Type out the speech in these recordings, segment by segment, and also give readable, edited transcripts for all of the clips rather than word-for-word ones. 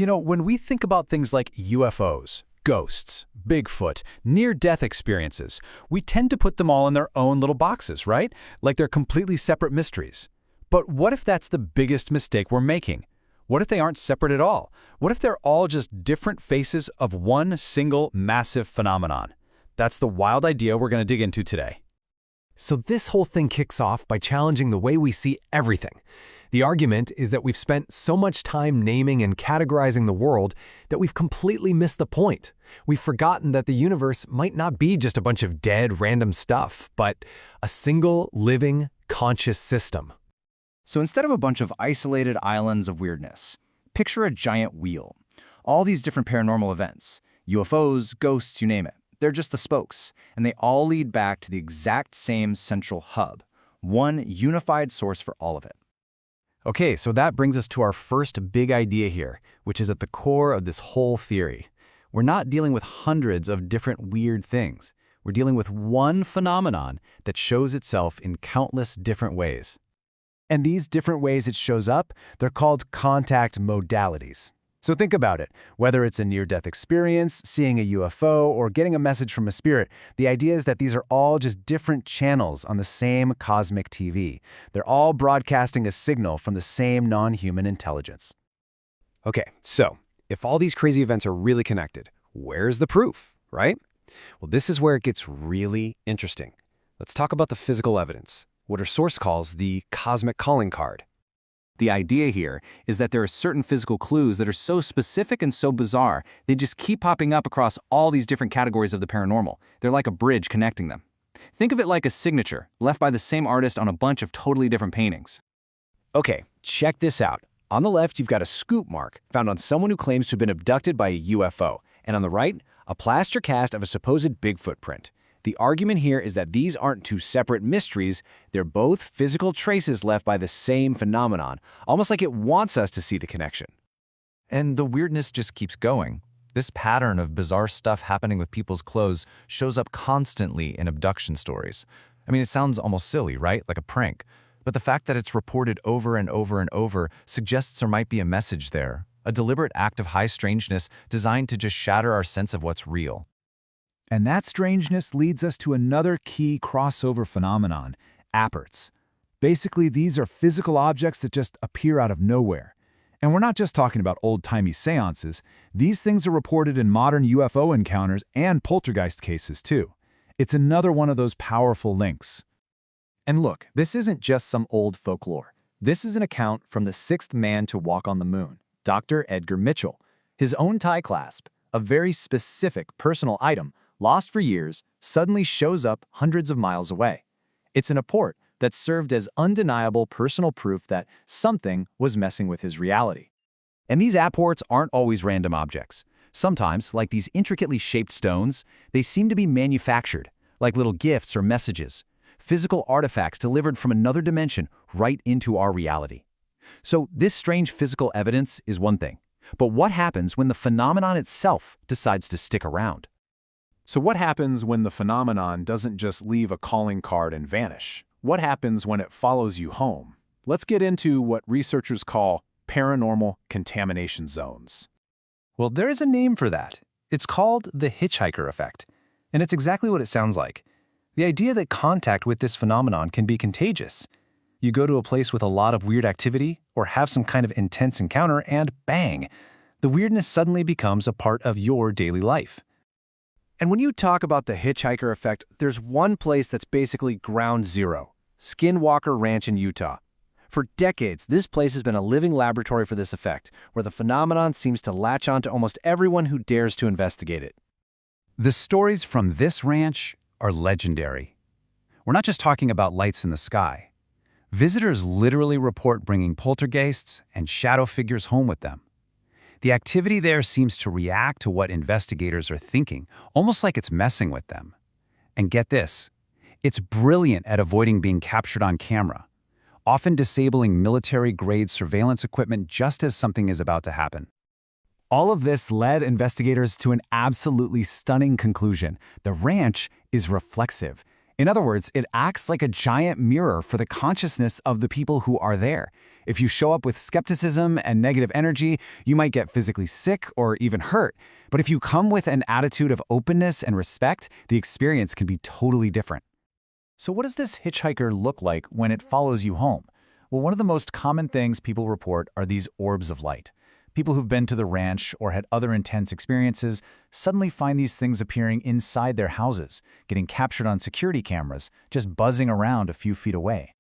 When we think about things like UFOs, ghosts, Bigfoot, near-death experiences, we tend to put them all in their own little boxes, right? Like they're completely separate mysteries. But what if that's the biggest mistake we're making? What if they aren't separate at all? What if they're all just different faces of one single massive phenomenon? That's the wild idea we're going to dig into today. So this whole thing kicks off by challenging the way we see everything. The argument is that we've spent so much time naming and categorizing the world that we've completely missed the point. We've forgotten that the universe might not be just a bunch of dead, random stuff, but a single, living, conscious system. So instead of a bunch of isolated islands of weirdness, picture a giant wheel. All these different paranormal events, UFOs, ghosts, you name it, they're just the spokes, and they all lead back to the exact same central hub, one unified source for all of it. Okay, so that brings us to our first big idea here, which is at the core of this whole theory. We're not dealing with hundreds of different weird things. We're dealing with one phenomenon that shows itself in countless different ways. And these different ways it shows up, they're called contact modalities. So think about it. Whether it's a near-death experience, seeing a UFO, or getting a message from a spirit, the idea is that these are all just different channels on the same cosmic TV. They're all broadcasting a signal from the same non-human intelligence. Okay, so if all these crazy events are really connected, where's the proof, right? Well, this is where it gets really interesting. Let's talk about the physical evidence, what our source calls the cosmic calling card. The idea here is that there are certain physical clues that are so specific and so bizarre, they just keep popping up across all these different categories of the paranormal. They're like a bridge connecting them. Think of it like a signature left by the same artist on a bunch of totally different paintings. Okay, check this out. On the left, you've got a scoop mark found on someone who claims to have been abducted by a UFO. And on the right, a plaster cast of a supposed Bigfoot print. The argument here is that these aren't two separate mysteries, they're both physical traces left by the same phenomenon, almost like it wants us to see the connection. And the weirdness just keeps going. This pattern of bizarre stuff happening with people's clothes shows up constantly in abduction stories. I mean, it sounds almost silly, right? Like a prank. But the fact that it's reported over and over and over suggests there might be a message there, a deliberate act of high strangeness designed to just shatter our sense of what's real. And that strangeness leads us to another key crossover phenomenon, apperts. Basically, these are physical objects that just appear out of nowhere. And we're not just talking about old-timey seances. These things are reported in modern UFO encounters and poltergeist cases, too. It's another one of those powerful links. And look, this isn't just some old folklore. This is an account from the sixth man to walk on the moon, Dr. Edgar Mitchell. His own tie clasp, a very specific personal item, lost for years, suddenly shows up hundreds of miles away. It's an apport that served as undeniable personal proof that something was messing with his reality. And these apports aren't always random objects. Sometimes, like these intricately shaped stones, they seem to be manufactured, like little gifts or messages, physical artifacts delivered from another dimension right into our reality. So this strange physical evidence is one thing, but what happens when the phenomenon itself decides to stick around? So what happens when the phenomenon doesn't just leave a calling card and vanish? What happens when it follows you home? Let's get into what researchers call paranormal contamination zones. Well, there is a name for that. It's called the hitchhiker effect. And it's exactly what it sounds like. The idea that contact with this phenomenon can be contagious. You go to a place with a lot of weird activity or have some kind of intense encounter and bang, the weirdness suddenly becomes a part of your daily life. And when you talk about the hitchhiker effect, there's one place that's basically ground zero, Skinwalker Ranch in Utah. For decades, this place has been a living laboratory for this effect, where the phenomenon seems to latch on to almost everyone who dares to investigate it. The stories from this ranch are legendary. We're not just talking about lights in the sky. Visitors literally report bringing poltergeists and shadow figures home with them. The activity there seems to react to what investigators are thinking, almost like it's messing with them. And get this, it's brilliant at avoiding being captured on camera, often disabling military-grade surveillance equipment just as something is about to happen. All of this led investigators to an absolutely stunning conclusion. The ranch is reflexive. In other words, it acts like a giant mirror for the consciousness of the people who are there. If you show up with skepticism and negative energy, you might get physically sick or even hurt. But if you come with an attitude of openness and respect, the experience can be totally different. So what does this hitchhiker look like when it follows you home? Well, one of the most common things people report are these orbs of light. People who've been to the ranch or had other intense experiences suddenly find these things appearing inside their houses, getting captured on security cameras, just buzzing around a few feet away.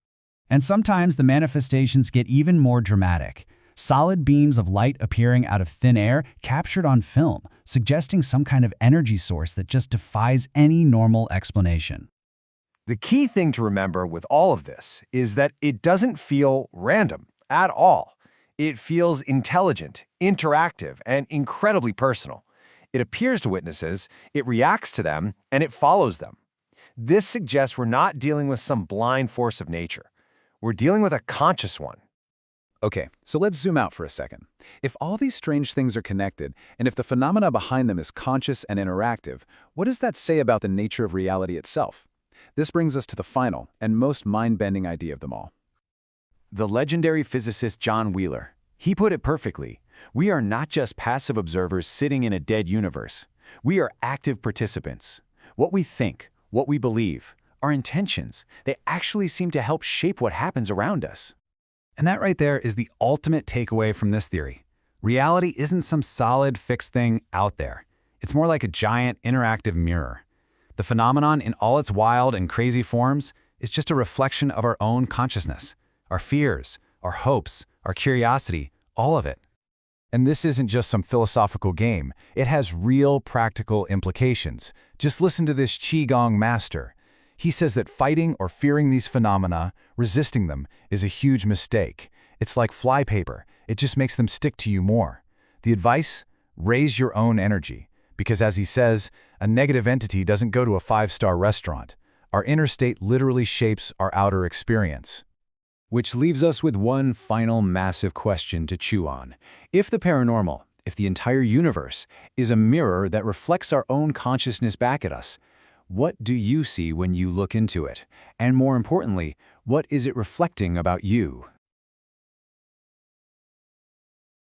And sometimes the manifestations get even more dramatic. Solid beams of light appearing out of thin air captured on film, suggesting some kind of energy source that just defies any normal explanation. The key thing to remember with all of this is that it doesn't feel random at all. It feels intelligent, interactive, and incredibly personal. It appears to witnesses, it reacts to them, and it follows them. This suggests we're not dealing with some blind force of nature. We're dealing with a conscious one. Okay, so let's zoom out for a second. If all these strange things are connected, and if the phenomena behind them is conscious and interactive, what does that say about the nature of reality itself? This brings us to the final and most mind-bending idea of them all. The legendary physicist John Wheeler. He put it perfectly. We are not just passive observers sitting in a dead universe. We are active participants. What we think, what we believe, our intentions, they actually seem to help shape what happens around us. And that right there is the ultimate takeaway from this theory. Reality isn't some solid, fixed thing out there. It's more like a giant, interactive mirror. The phenomenon, in all its wild and crazy forms, is just a reflection of our own consciousness. Our fears, our hopes, our curiosity, all of it. And this isn't just some philosophical game. It has real, practical implications. Just listen to this Qigong master. He says that fighting or fearing these phenomena, resisting them, is a huge mistake. It's like flypaper. It just makes them stick to you more. The advice? Raise your own energy. Because as he says, a negative entity doesn't go to a 5-star restaurant. Our inner state literally shapes our outer experience. Which leaves us with one final massive question to chew on. If the paranormal, if the entire universe, is a mirror that reflects our own consciousness back at us, what do you see when you look into it? And more importantly, what is it reflecting about you?